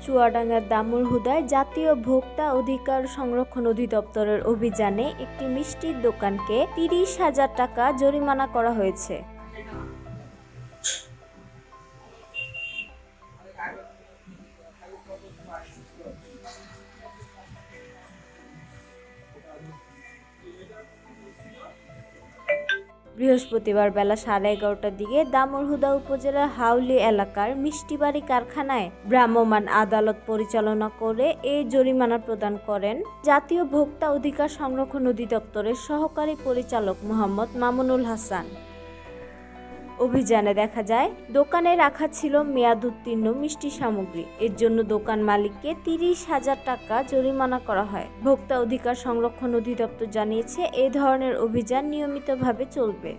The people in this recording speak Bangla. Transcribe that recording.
চুয়াডাঙ্গার দামুড়হুদায় জাতীয় ভোক্তা অধিকার সংরক্ষণ অধিদপ্তরের অভিযানে একটি মিষ্টির দোকানকে ৩০,০০০ টাকা জরিমানা করা হয়েছে। বৃহস্পতিবার বেলা 11:30টার দিকে দামুড়হুদা উপজেলার হাউলী এলাকার মিষ্টিবাড়ি কারখানায় ভ্রাম্যমাণ আদালত পরিচালনা করে এই জরিমানা প্রদান করেন জাতীয় ভোক্তা অধিকার সংরক্ষণ অধিদপ্তরের সহকারী পরিচালক মোহাম্মদ মামুনুল হাসান। অভিযানে দেখা যায় দোকানে রাখা ছিল মেয়াদোত্তীর্ণ মিষ্টি সামগ্রী। এর জন্য দোকান মালিককে ৩০,০০০ টাকা জরিমানা করা হয়। ভোক্তা অধিকার সংরক্ষণ অধিদপ্তর জানিয়েছে, এই ধরনের অভিযান নিয়মিতভাবে চলবে।